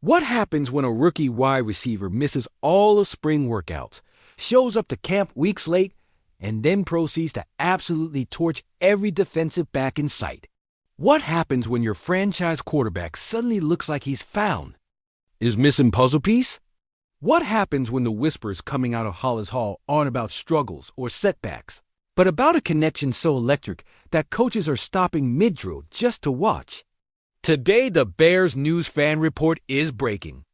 What happens when a rookie wide receiver misses all of spring workouts, shows up to camp weeks late, and then proceeds to absolutely torch every defensive back in sight? What happens when your franchise quarterback suddenly looks like he's found? Is missing puzzle piece? What happens when the whispers coming out of Halas Hall aren't about struggles or setbacks, but about a connection so electric that coaches are stopping mid-drill just to watch? Today, the Bears News Fan Report is breaking.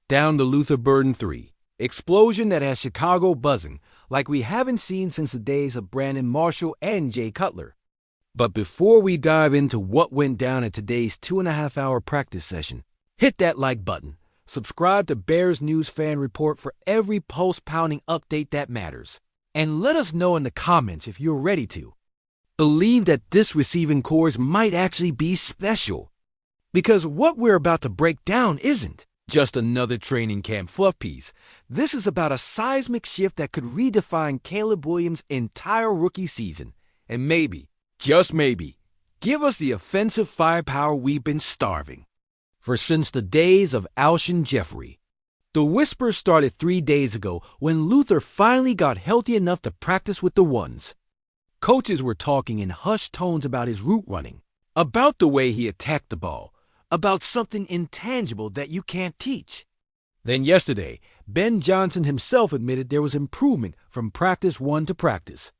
Down to Luther Burden 3, explosion that has Chicago buzzing like we haven't seen since the days of Brandon Marshall and Jay Cutler. But before we dive into what went down at today's 2.5-hour practice session, hit that like button. Subscribe to Bears News Fan Report for every pulse-pounding update that matters. And let us know in the comments if you're ready to believe that this receiving corps might actually be special. Because what we're about to break down isn't just another training camp fluff piece. This is about a seismic shift that could redefine Caleb Williams' entire rookie season. And maybe, just maybe, give us the offensive firepower we've been starving for since the days of Alshon Jeffrey. The whispers started 3 days ago when Luther finally got healthy enough to practice with the ones. Coaches were talking in hushed tones about his route running, about the way he attacked the ball, about something intangible that you can't teach. Then yesterday, Ben Johnson himself admitted there was improvement from practice 1 to practice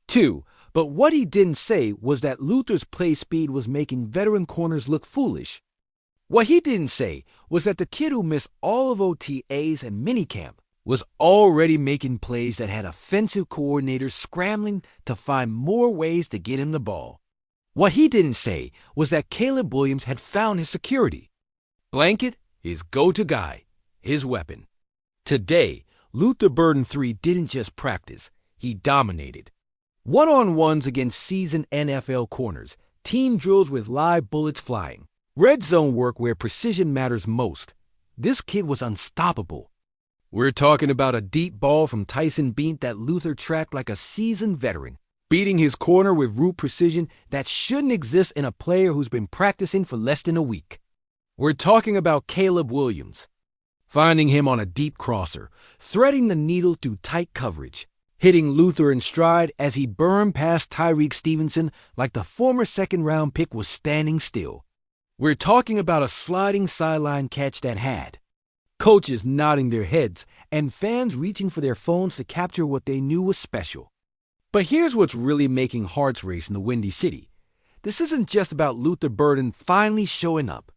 2, but what he didn't say was that Luther's play speed was making veteran corners look foolish. What he didn't say was that the kid who missed all of OTAs and minicamp was already making plays that had offensive coordinators scrambling to find more ways to get him the ball. What he didn't say was that Caleb Williams had found his security blanket, his go-to guy, his weapon. Today, Luther Burden 3 didn't just practice, he dominated. One-on-ones against seasoned NFL corners, team drills with live bullets flying, red zone work where precision matters most. This kid was unstoppable. We're talking about a deep ball from Tyson Beant that Luther tracked like a seasoned veteran, beating his corner with route precision that shouldn't exist in a player who's been practicing for less than a week. We're talking about Caleb Williams, finding him on a deep crosser, threading the needle through tight coverage, hitting Luther in stride as he burned past Tyreek Stevenson like the former second-round pick was standing still. We're talking about a sliding sideline catch that had coaches nodding their heads and fans reaching for their phones to capture what they knew was special. But here's what's really making hearts race in the Windy City. This isn't just about Luther Burden finally showing up.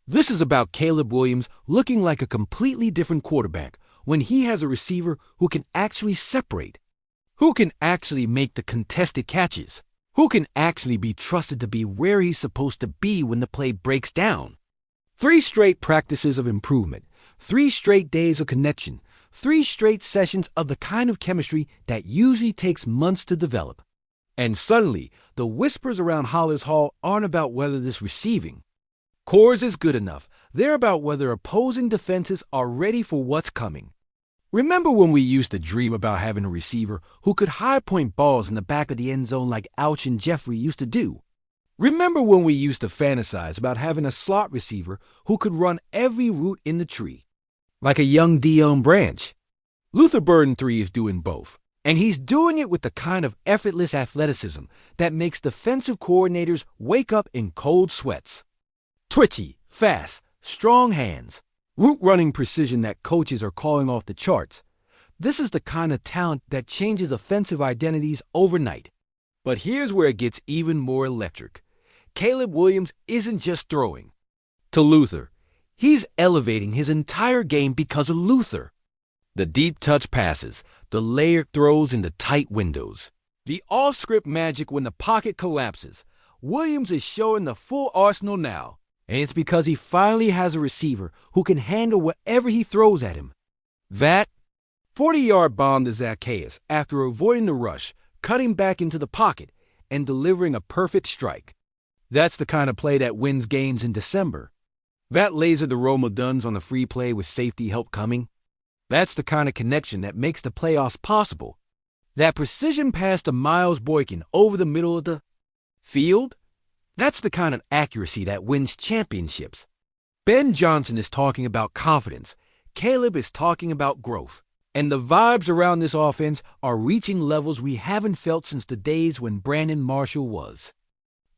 This is about Caleb Williams looking like a completely different quarterback when he has a receiver who can actually separate, who can actually make the contested catches, who can actually be trusted to be where he's supposed to be when the play breaks down. 3 straight practices of improvement, 3 straight days of connection, 3 straight sessions of the kind of chemistry that usually takes months to develop. And suddenly, the whispers around Halas Hall aren't about whether this receiving corps is good enough. They're about whether opposing defenses are ready for what's coming. Remember when we used to dream about having a receiver who could high-point balls in the back of the end zone like Alshon Jeffrey used to do? Remember when we used to fantasize about having a slot receiver who could run every route in the tree, like a young Dion Branch? Luther Burden 3 is doing both, and he's doing it with the kind of effortless athleticism that makes defensive coordinators wake up in cold sweats. Twitchy, fast, strong hands, route running precision that coaches are calling off the charts. This is the kind of talent that changes offensive identities overnight. But here's where it gets even more electric. Caleb Williams isn't just throwing to Luther. He's elevating his entire game because of Luther. The deep touch passes, the layered throws into tight windows, the off-script magic when the pocket collapses. Williams is showing the full arsenal now. And it's because he finally has a receiver who can handle whatever he throws at him. That 40-yard bomb to Zacchaeus after avoiding the rush, cutting back into the pocket, and delivering a perfect strike. That's the kind of play that wins games in December. That laser to Roma Duns on the free play with safety help coming. That's the kind of connection that makes the playoffs possible. That precision pass to Miles Boykin over the middle of the field. That's the kind of accuracy that wins championships. Ben Johnson is talking about confidence. Caleb is talking about growth. And the vibes around this offense are reaching levels we haven't felt since the days when Brandon Marshall was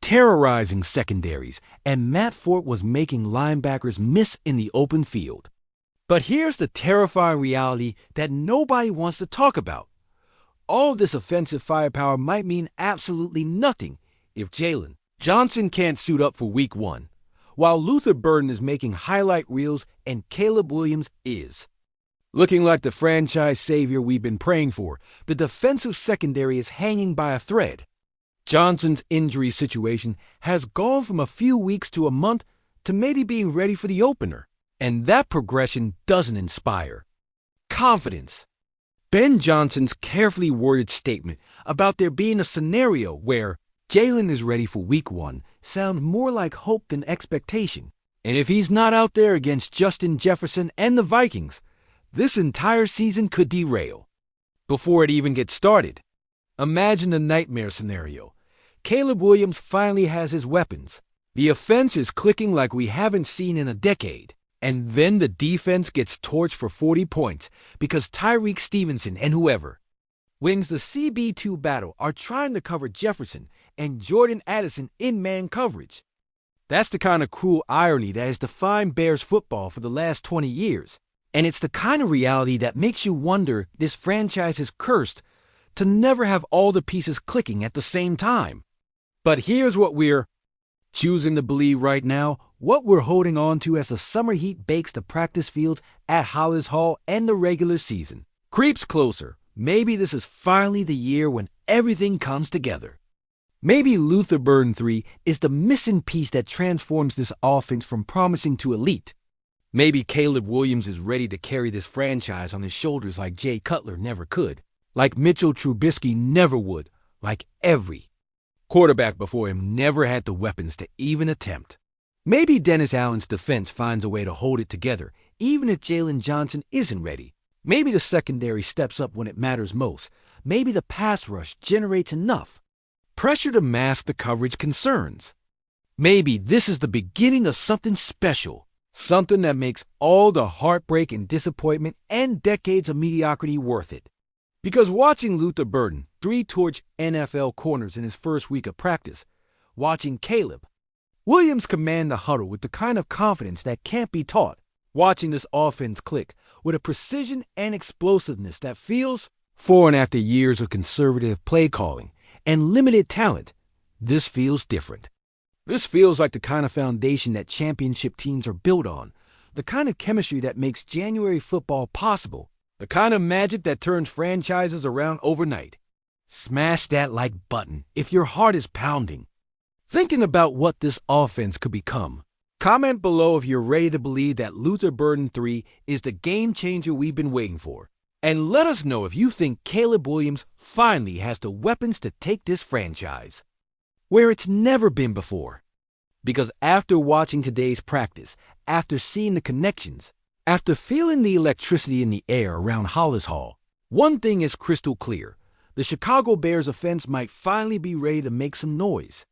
terrorizing secondaries and Matt Fort was making linebackers miss in the open field. But here's the terrifying reality that nobody wants to talk about. All of this offensive firepower might mean absolutely nothing if Jalen Johnson can't suit up for Week 1, while Luther Burden is making highlight reels and Caleb Williams is looking like the franchise savior we've been praying for. The defensive secondary is hanging by a thread. Johnson's injury situation has gone from a few weeks to a month to maybe being ready for the opener, and that progression doesn't inspire confidence. Ben Johnson's carefully worded statement about there being a scenario where Jalen is ready for Week 1 sounds more like hope than expectation. And if he's not out there against Justin Jefferson and the Vikings, this entire season could derail before it even gets started. Imagine a nightmare scenario. Caleb Williams finally has his weapons. The offense is clicking like we haven't seen in a decade. And then the defense gets torched for 40 points because Tyreek Stevenson and whoever wins the CB2 battle are trying to cover Jefferson and Jordan Addison in man coverage. That's the kind of cruel irony that has defined Bears football for the last 20 years. And it's the kind of reality that makes you wonder this franchise is cursed to never have all the pieces clicking at the same time. But here's what we're choosing to believe right now, what we're holding on to as the summer heat bakes the practice fields at Hollis Hall and the regular season creeps closer. Maybe this is finally the year when everything comes together. Maybe Luther Burden 3 is the missing piece that transforms this offense from promising to elite. Maybe Caleb Williams is ready to carry this franchise on his shoulders like Jay Cutler never could, like Mitchell Trubisky never would, like every quarterback before him never had the weapons to even attempt. Maybe Dennis Allen's defense finds a way to hold it together, even if Jalen Johnson isn't ready. Maybe the secondary steps up when it matters most. Maybe the pass rush generates enough pressure to mask the coverage concerns. Maybe this is the beginning of something special, something that makes all the heartbreak and disappointment and decades of mediocrity worth it. Because watching Luther Burden 3 torch NFL corners in his first week of practice, watching Caleb Williams command the huddle with the kind of confidence that can't be taught, watching this offense click with a precision and explosiveness that feels foreign after years of conservative play calling and limited talent, this feels different. This feels like the kind of foundation that championship teams are built on, the kind of chemistry that makes January football possible, the kind of magic that turns franchises around overnight. Smash that like button if your heart is pounding, thinking about what this offense could become. Comment below if you're ready to believe that Luther Burden 3 is the game changer we've been waiting for. And let us know if you think Caleb Williams finally has the weapons to take this franchise where it's never been before. Because after watching today's practice, after seeing the connections, after feeling the electricity in the air around Hollis Hall, one thing is crystal clear. The Chicago Bears offense might finally be ready to make some noise.